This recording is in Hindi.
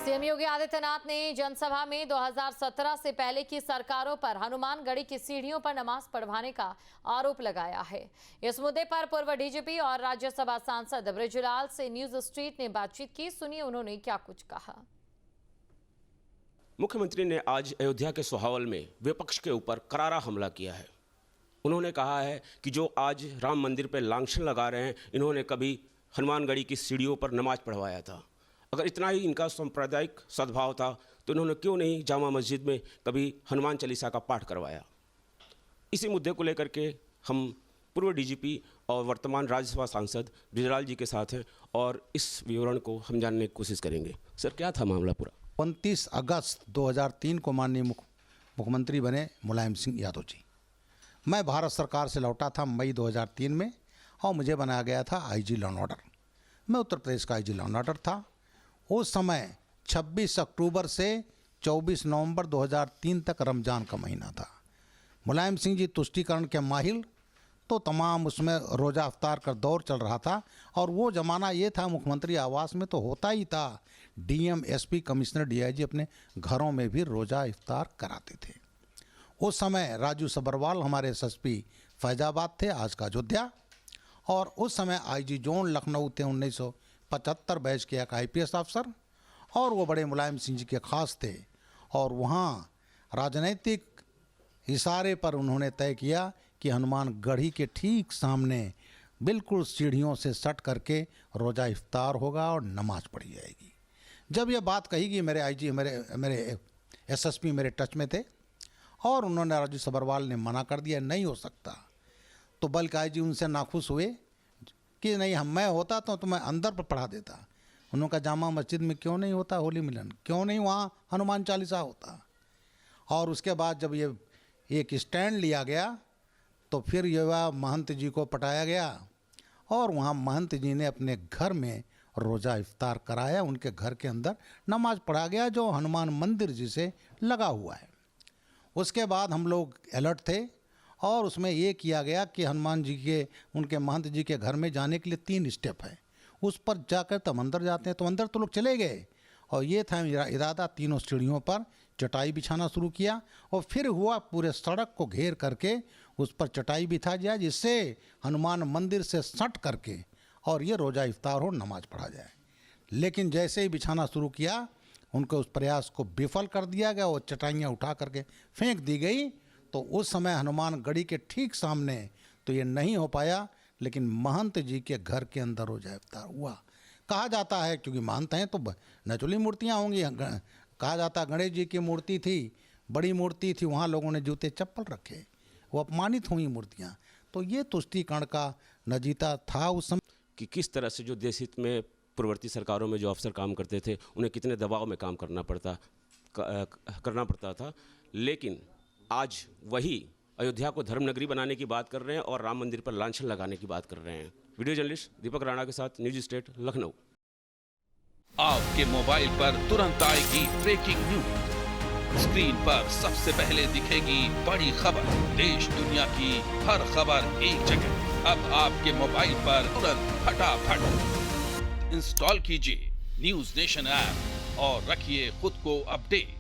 सीएम योगी आदित्यनाथ ने जनसभा में 2017 से पहले की सरकारों पर हनुमानगढ़ी की सीढ़ियों पर नमाज पढ़वाने का आरोप लगाया है। इस मुद्दे पर पूर्व डीजीपी और राज्यसभा सांसद बृजलाल से न्यूज स्ट्रीट ने बातचीत की। सुनिए उन्होंने क्या कुछ कहा। मुख्यमंत्री ने आज अयोध्या के सोहावल में विपक्ष के ऊपर करारा हमला किया है। उन्होंने कहा है कि जो आज राम मंदिर पर लांछन लगा रहे हैं, इन्होंने कभी हनुमानगढ़ी की सीढ़ियों पर नमाज पढ़वाया था। अगर इतना ही इनका सांप्रदायिक सद्भाव था तो इन्होंने क्यों नहीं जामा मस्जिद में कभी हनुमान चालीसा का पाठ करवाया। इसी मुद्दे को लेकर के हम पूर्व डीजीपी और वर्तमान राज्यसभा सांसद बृजलाल जी के साथ हैं और इस विवरण को हम जानने की कोशिश करेंगे। सर, क्या था मामला पूरा? 29 अगस्त 2003 को माननीय मुख्यमंत्री बने मुलायम सिंह यादव जी। मैं भारत सरकार से लौटा था मई 2003 में और मुझे बनाया गया था आईजी लॉ एंड ऑर्डर। मैं उत्तर प्रदेश का आईजी लॉ एंड ऑर्डर था। उस समय 26 अक्टूबर से 24 नवंबर 2003 तक रमज़ान का महीना था। मुलायम सिंह जी तुष्टीकरण के माहिर, तो तमाम उसमें रोज़ा अफ्तार का दौर चल रहा था। और वो ज़माना ये था, मुख्यमंत्री आवास में तो होता ही था, डीएम, एसपी, कमिश्नर, डीआईजी अपने घरों में भी रोज़ा इफ्तार कराते थे। उस समय राजू सबरवाल हमारे एसएसपी फैजाबाद थे, आज का अयोध्या। और उस समय आईजी जोन लखनऊ थे, 1975 बैच के एक आईपीएस अफसर, और वो बड़े मुलायम सिंह जी के खास थे। और वहाँ राजनीतिक इशारे पर उन्होंने तय किया कि हनुमानगढ़ी के ठीक सामने बिल्कुल सीढ़ियों से सट करके रोज़ा इफ्तार होगा और नमाज पढ़ी जाएगी। जब ये बात कही कि मेरे आईजी मेरे एसएसपी मेरे टच में थे और उन्होंने राजू सबरवाल ने मना कर दिया, नहीं हो सकता। तो बल्कि आईजी उनसे नाखुश हुए कि नहीं, मैं होता तो मैं अंदर पर पढ़ा देता। उन्होंने कहा जामा मस्जिद में क्यों नहीं होता होली मिलन, क्यों नहीं वहाँ हनुमान चालीसा होता। और उसके बाद जब ये एक स्टैंड लिया गया तो फिर युवा महंत जी को पटाया गया और वहाँ महंत जी ने अपने घर में रोज़ा इफ्तार कराया। उनके घर के अंदर नमाज पढ़ा गया जो हनुमान मंदिर जी से लगा हुआ है। उसके बाद हम लोग अलर्ट थे और उसमें ये किया गया कि हनुमान जी के, उनके महंत जी के घर में जाने के लिए 3 स्टेप है। उस पर जाकर तब अंदर जाते हैं, तो अंदर तो लोग चले गए और ये था इरादा, तीनों सीढ़ियों पर चटाई बिछाना शुरू किया। और फिर हुआ पूरे सड़क को घेर करके उस पर चटाई बिछा जाए, जिससे हनुमान मंदिर से सट करके और ये रोज़ा इफ्तार हो, नमाज पढ़ा जाए। लेकिन जैसे ही बिछाना शुरू किया, उनके उस प्रयास को विफल कर दिया गया और चटाइयाँ उठा करके फेंक दी गई। तो उस समय हनुमानगढ़ी के ठीक सामने तो ये नहीं हो पाया, लेकिन महंत जी के घर के अंदर रोज़ा इफ्तार हुआ। कहा जाता है, क्योंकि महंत हैं तो नचुली मूर्तियाँ होंगी, कहा जाता है गणेश जी की मूर्ति थी, बड़ी मूर्ति थी, वहाँ लोगों ने जूते चप्पल रखे, वो अपमानित हुई मूर्तियाँ। तो ये तुष्टीकरण का नजीता था उस समय। कि किस तरह से जो देश हित में पूर्ववर्ती सरकारों में जो अफसर काम करते थे, उन्हें कितने दबाव में काम करना पड़ता था। लेकिन आज वही अयोध्या को धर्मनगरी बनाने की बात कर रहे हैं और राम मंदिर पर लांछन लगाने की बात कर रहे हैं। वीडियो जर्नलिस्ट दीपक राणा के साथ न्यूज स्टेट लखनऊ। आपके मोबाइल पर तुरंत आएगी ब्रेकिंग न्यूज। स्क्रीन पर सबसे पहले दिखेगी बड़ी खबर, देश दुनिया की हर खबर एक जगह। अब आपके मोबाइल पर तुरंत फटाफट इंस्टॉल कीजिए न्यूज नेशन ऐप और रखिए खुद को अपडेट।